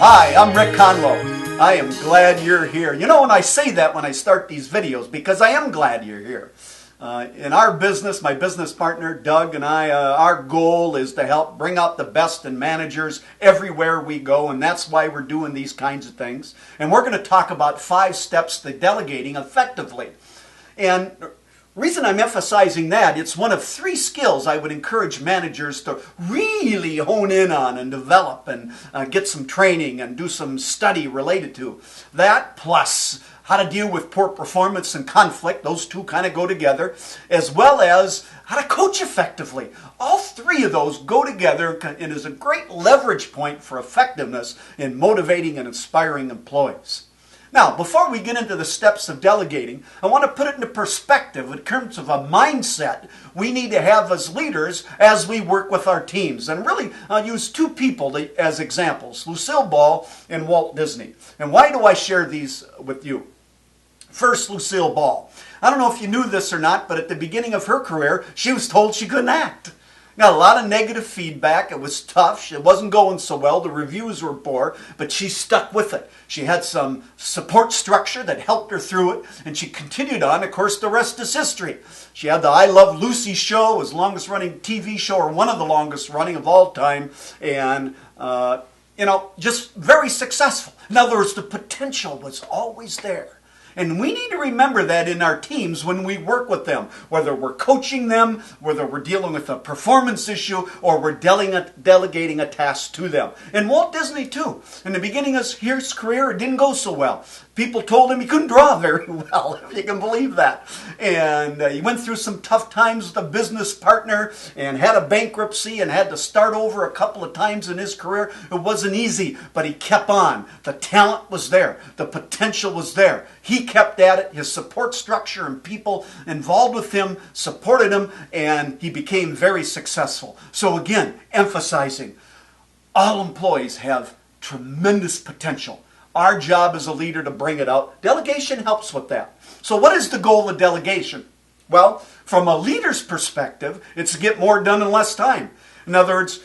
Hi, I'm Rick Conlow. I am glad you're here. You know, when I say that when I start these videos, because I am glad you're here. In our business, my business partner Doug and I, our goal is to help bring out the best in managers everywhere we go, and that's why we're doing these kinds of things. And we're going to talk about 5 steps to delegating effectively. And reason I'm emphasizing that, it's one of 3 skills I would encourage managers to really hone in on and develop and get some training and do some study related to. That plus how to deal with poor performance and conflict, those 2 kind of go together, as well as how to coach effectively. All 3 of those go together and is a great leverage point for effectiveness in motivating and inspiring employees. Now, before we get into the steps of delegating, I want to put it into perspective in terms of a mindset we need to have as leaders as we work with our teams. And really, I'll use 2 people as examples, Lucille Ball and Walt Disney. And why do I share these with you? First, Lucille Ball. I don't know if you knew this or not, but at the beginning of her career, she was told she couldn't act. Got a lot of negative feedback. It was tough. It wasn't going so well. The reviews were poor, but she stuck with it. She had some support structure that helped her through it, and she continued on. Of course, the rest is history. She had the I Love Lucy show, as longest running TV show, or one of the longest running of all time, and just very successful. In other words, the potential was always there. And we need to remember that in our teams when we work with them, whether we're coaching them, whether we're dealing with a performance issue, or we're delegating a task to them. And Walt Disney too. In the beginning of his career, it didn't go so well. People told him he couldn't draw very well, if you can believe that. And he went through some tough times with a business partner and had a bankruptcy and had to start over a couple of times in his career. It wasn't easy, but he kept on. The talent was there. The potential was there. He kept at it. His support structure and people involved with him supported him, and he became very successful. So again, emphasizing, all employees have tremendous potential. Our job as a leader to bring it out. Delegation helps with that. So what is the goal of delegation? Well, from a leader's perspective, it's to get more done in less time. In other words,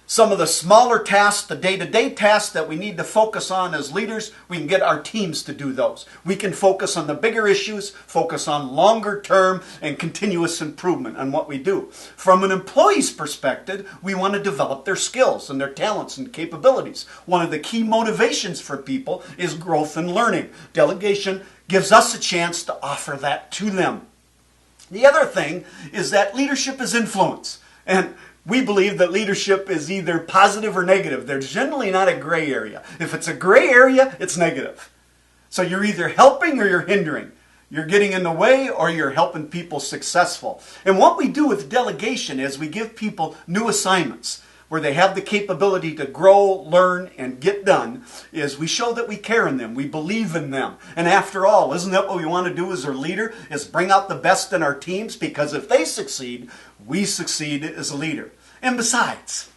some of the smaller tasks, the day-to-day tasks that we need to focus on as leaders, we can get our teams to do those. We can focus on the bigger issues, focus on longer term and continuous improvement on what we do. From an employee's perspective, we want to develop their skills and their talents and capabilities. One of the key motivations for people is growth and learning. Delegation gives us a chance to offer that to them. The other thing is that leadership is influence. And we believe that leadership is either positive or negative. There's generally not a gray area. If it's a gray area, it's negative. So you're either helping or you're hindering. You're getting in the way or you're helping people successful. And what we do with delegation is we give people new assignments where they have the capability to grow, learn, and get done, is we show that we care in them, we believe in them. And after all, isn't that what we want to do as our leader, is bring out the best in our teams? Because if they succeed, we succeed as a leader. And besides,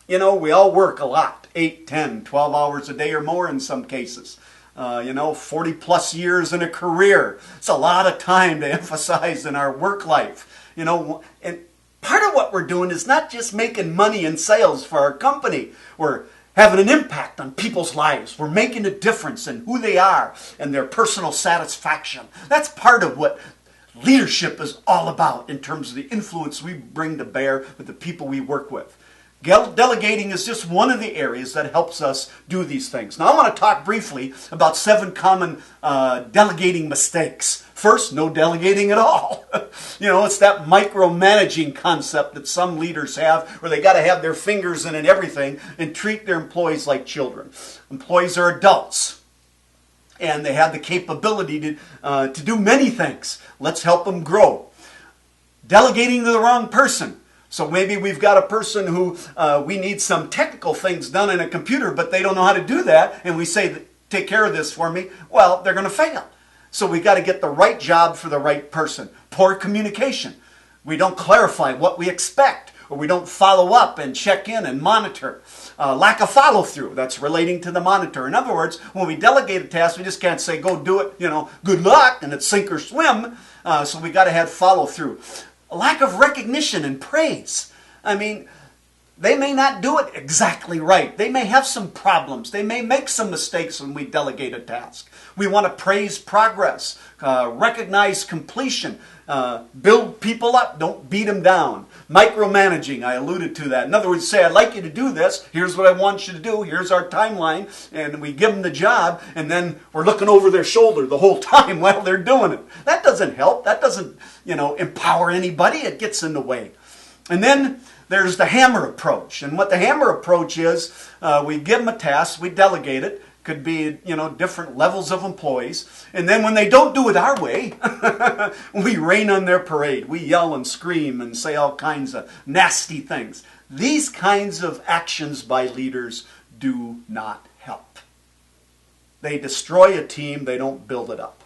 we all work a lot, 8, 10, 12 hours a day or more in some cases. 40 plus years in a career. It's a lot of time to emphasize in our work life. And part of what we're doing is not just making money in sales for our company. We're having an impact on people's lives. We're making a difference in who they are and their personal satisfaction. That's part of what leadership is all about in terms of the influence we bring to bear with the people we work with. Delegating is just one of the areas that helps us do these things. Now I want to talk briefly about 7 common delegating mistakes. First, no delegating at all. It's that micromanaging concept that some leaders have, where they got to have their fingers in everything and treat their employees like children. Employees are adults, and they have the capability to do many things. Let's help them grow. Delegating to the wrong person. So maybe we've got a person who we need some technical things done in a computer, but they don't know how to do that, and we say, take care of this for me. Well, they're going to fail. So we've got to get the right job for the right person. Poor communication. We don't clarify what we expect, or we don't follow up and check in and monitor. Lack of follow-through, that's relating to the monitor. In other words, when we delegate a task, we just can't say, go do it, good luck, and it's sink or swim. So we got to have follow-through. A lack of recognition and praise. I mean, They may not do it exactly right. They may have some problems. They may make some mistakes when we delegate a task. We want to praise progress, recognize completion, build people up, don't beat them down. Micromanaging, I alluded to that. In other words, say, I'd like you to do this. Here's what I want you to do. Here's our timeline. And we give them the job, and then we're looking over their shoulder the whole time while they're doing it. That doesn't help. That doesn't, empower anybody. It gets in the way. And then there's the hammer approach. And what the hammer approach is, we give them a task, we delegate it. Could be, different levels of employees. And then when they don't do it our way, we rain on their parade. We yell and scream and say all kinds of nasty things. These kinds of actions by leaders do not help. They destroy a team. They don't build it up.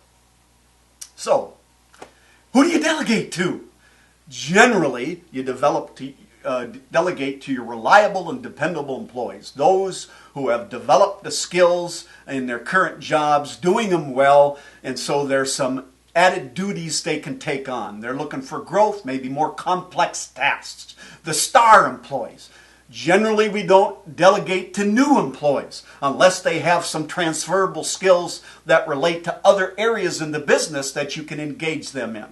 So, who do you delegate to? Generally, you delegate to your reliable and dependable employees, those who have developed the skills in their current jobs, doing them well, and so there's some added duties they can take on. They're looking for growth, maybe more complex tasks. The star employees. Generally, we don't delegate to new employees unless they have some transferable skills that relate to other areas in the business that you can engage them in.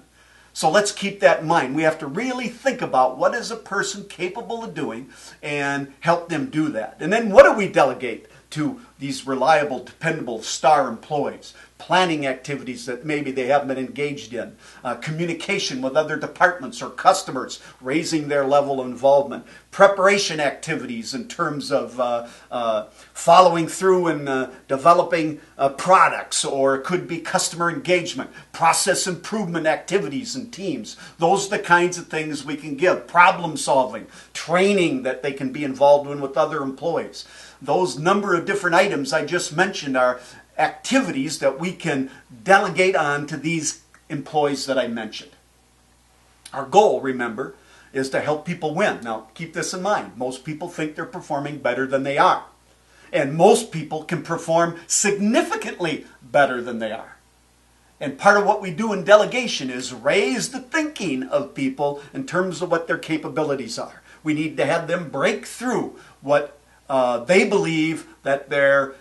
So let's keep that in mind. We have to really think about what is a person capable of doing and help them do that. And then what do we delegate to these reliable, dependable star employees? Planning activities that maybe they haven't been engaged in. Communication with other departments or customers, raising their level of involvement. Preparation activities in terms of following through and developing products, or it could be customer engagement, process improvement activities in teams. Those are the kinds of things we can give. Problem solving, training that they can be involved in with other employees. Those number of different items I just mentioned are activities that we can delegate on to these employees that I mentioned. Our goal, remember, is to help people win. Now, keep this in mind. Most people think they're performing better than they are. And most people can perform significantly better than they are. And part of what we do in delegation is raise the thinking of people in terms of what their capabilities are. We need to have them break through what they believe that they're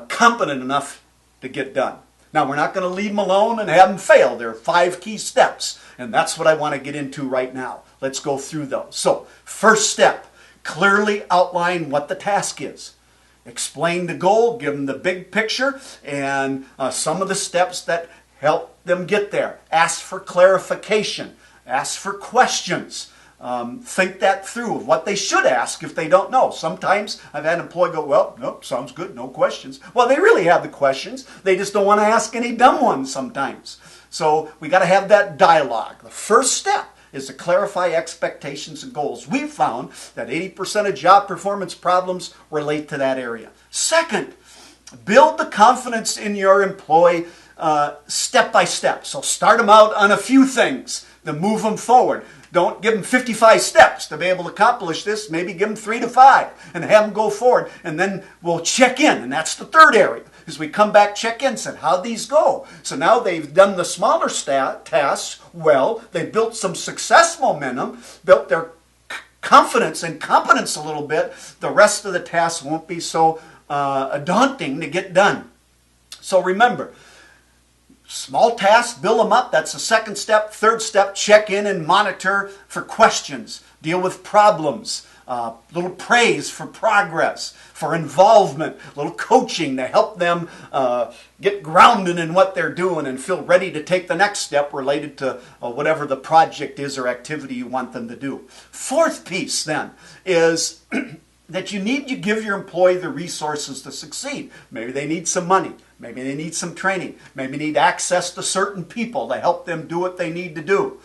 competent enough to get done. Now, we're not going to leave them alone and have them fail. There are 5 key steps, and that's what I want to get into right now. Let's go through those. So, first step, clearly outline what the task is. Explain the goal, give them the big picture, and some of the steps that help them get there. Ask for clarification. Ask for questions. Think that through of what they should ask if they don't know. Sometimes I've had an employee go, well, nope, sounds good, no questions. Well, they really have the questions. They just don't want to ask any dumb ones sometimes. So we got to have that dialogue. The first step is to clarify expectations and goals. We've found that 80% of job performance problems relate to that area. Second, build the confidence in your employee step by step. So start them out on a few things, then move them forward. Don't give them 55 steps to be able to accomplish this. Maybe give them 3 to 5 and have them go forward. And then we'll check in. And that's the third area. As we come back, check in, said, how'd these go? So now they've done the smaller tasks well. They built some success momentum, built their confidence and competence a little bit. The rest of the tasks won't be so daunting to get done. So remember, small tasks, build them up. That's the second step. Third step, check in and monitor for questions. Deal with problems. Little praise for progress, for involvement, little coaching to help them get grounded in what they're doing and feel ready to take the next step related to whatever the project is or activity you want them to do. Fourth piece then is that you need to give your employee the resources to succeed. Maybe they need some money. Maybe they need some training. Maybe they need access to certain people to help them do what they need to do.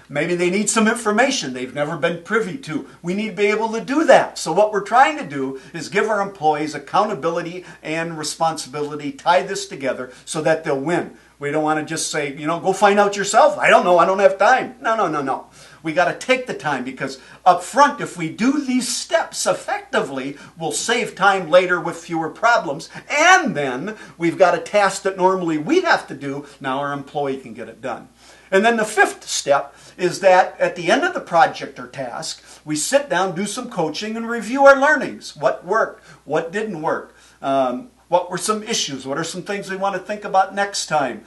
Maybe they need some information they've never been privy to. We need to be able to do that. So what we're trying to do is give our employees accountability and responsibility, tie this together so that they'll win. We don't want to just say, go find out yourself. I don't know. I don't have time. No. We got to take the time, because up front, if we do these steps effectively, we'll save time later with fewer problems. And then we've got a task that normally we have to do. Now our employee can get it done. And then the fifth step is that at the end of the project or task, we sit down, do some coaching, and review our learnings. What worked? What didn't work? What were some issues? What are some things we want to think about next time?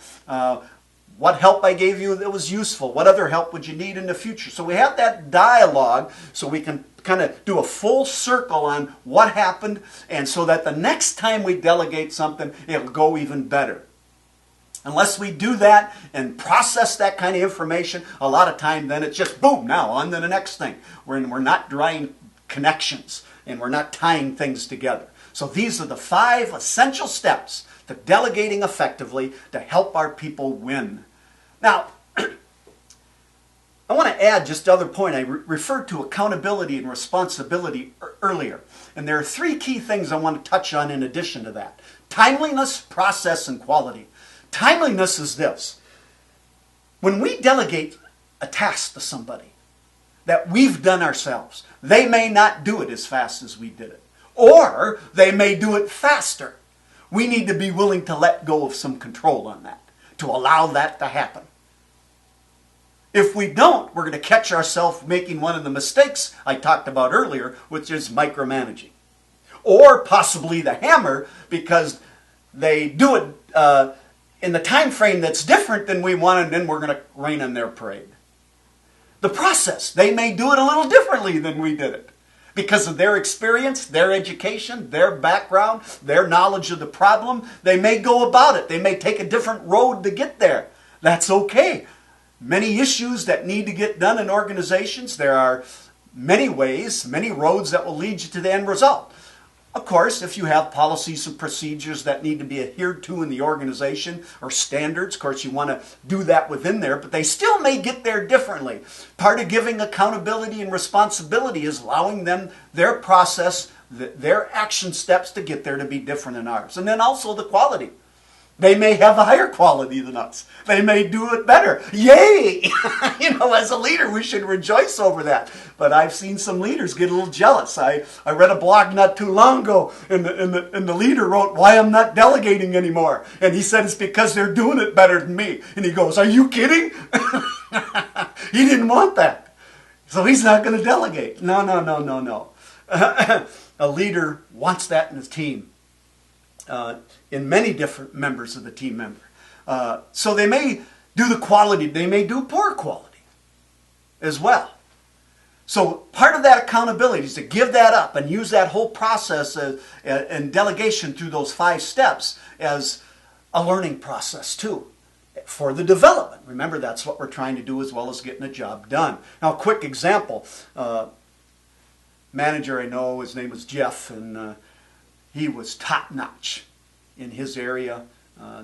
What help I gave you that was useful? What other help would you need in the future? So we have that dialogue so we can kind of do a full circle on what happened, and so that the next time we delegate something, it'll go even better. Unless we do that and process that kind of information, a lot of time then it's just boom, now on to the next thing. We're not drawing connections and we're not tying things together. So these are the 5 essential steps to delegating effectively to help our people win. Now, I want to add just the other point. I referred to accountability and responsibility earlier. And there are 3 key things I want to touch on in addition to that. Timeliness, process, and quality. Timeliness is this. When we delegate a task to somebody that we've done ourselves, they may not do it as fast as we did it. Or they may do it faster. We need to be willing to let go of some control on that, to allow that to happen. If we don't, we're going to catch ourselves making one of the mistakes I talked about earlier, which is micromanaging. Or possibly the hammer, because they do it in the time frame that's different than we want, and then we're going to rain on their parade. The process, they may do it a little differently than we did it. Because of their experience, their education, their background, their knowledge of the problem, they may go about it. They may take a different road to get there. That's okay. Many issues that need to get done in organizations, there are many ways, many roads that will lead you to the end result. Of course, if you have policies and procedures that need to be adhered to in the organization, or standards, of course you want to do that within there, but they still may get there differently. Part of giving accountability and responsibility is allowing them their process, their action steps to get there to be different than ours. And then also the quality. They may have a higher quality than us. They may do it better. Yay! As a leader, we should rejoice over that. But I've seen some leaders get a little jealous. I read a blog not too long ago, and the leader wrote, "Why I'm not delegating anymore." And he said, "It's because they're doing it better than me." And he goes, "Are you kidding?" He didn't want that. So he's not going to delegate. No. A leader wants that in his team. In many different members of the team member. So they may do the quality, they may do poor quality as well. So part of that accountability is to give that up and use that whole process and delegation through those 5 steps as a learning process too, for the development. Remember, that's what we're trying to do as well as getting a job done. Now, a quick example. Manager I know, his name was Jeff, and he was top-notch in his area.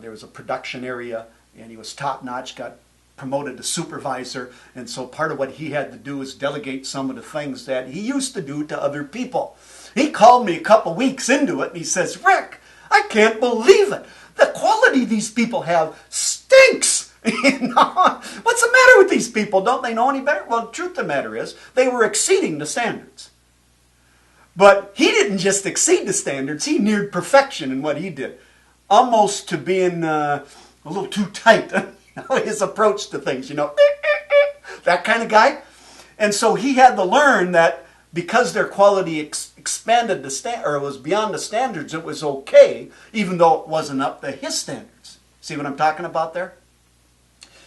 There was a production area, and he was top-notch, got promoted to supervisor, and so part of what he had to do is delegate some of the things that he used to do to other people. He called me a couple weeks into it, and he says, "Rick, I can't believe it. The quality these people have stinks." What's the matter with these people? Don't they know any better? Well, the truth of the matter is, they were exceeding the standards. But he didn't just exceed the standards, he neared perfection in what he did. Almost to being a little too tight. His approach to things, that kind of guy. And so he had to learn that because their quality expanded or was beyond the standards, it was okay, even though it wasn't up to his standards. See what I'm talking about there?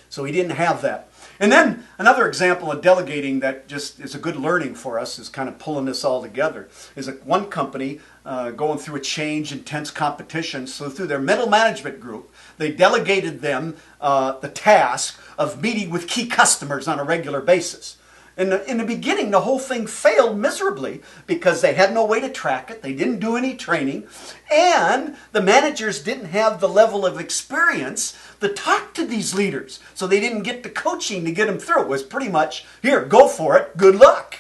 So he didn't have that. And then another example of delegating that just is a good learning for us, is kind of pulling this all together, is one company going through a change, intense competition. So through their middle management group, they delegated them the task of meeting with key customers on a regular basis. In the beginning, the whole thing failed miserably because they had no way to track it. They didn't do any training. And the managers didn't have the level of experience to talk to these leaders. So they didn't get the coaching to get them through. It was pretty much, here, go for it, good luck.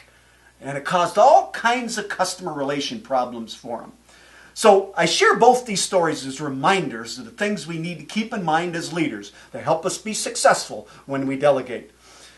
And it caused all kinds of customer relation problems for them. So I share both these stories as reminders of the things we need to keep in mind as leaders to help us be successful when we delegate.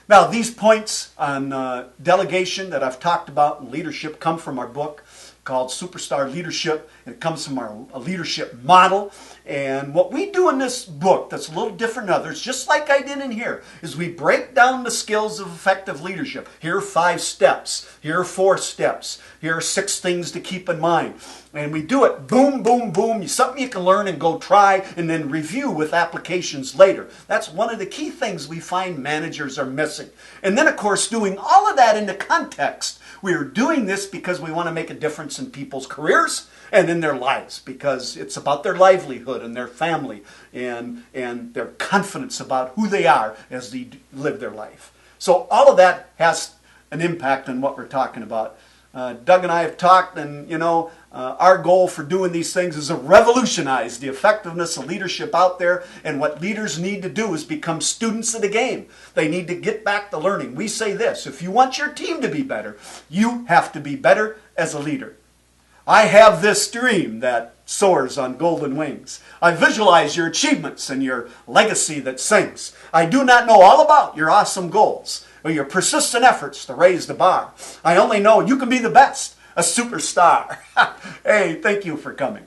Now, these points on delegation that I've talked about in leadership come from our book, called Superstar Leadership. It comes from a leadership model. And what we do in this book that's a little different than others, just like I did in here, is we break down the skills of effective leadership. Here are 5 steps. Here are 4 steps. Here are 6 things to keep in mind. And we do it boom, boom, boom. Something you can learn and go try and then review with applications later. That's one of the key things we find managers are missing. And then, of course, doing all of that into context. We are doing this because we want to make a difference in people's careers and in their lives, because it's about their livelihood and their family and their confidence about who they are as they live their life. So all of that has an impact on what we're talking about. Doug and I have talked, and our goal for doing these things is to revolutionize the effectiveness of leadership out there. And what leaders need to do is become students of the game. They need to get back to learning. We say this: if you want your team to be better, you have to be better as a leader. I have this dream that soars on golden wings. I visualize your achievements and your legacy that sings. I do not know all about your awesome goals or your persistent efforts to raise the bar. I only know you can be the best, a superstar. Hey, thank you for coming.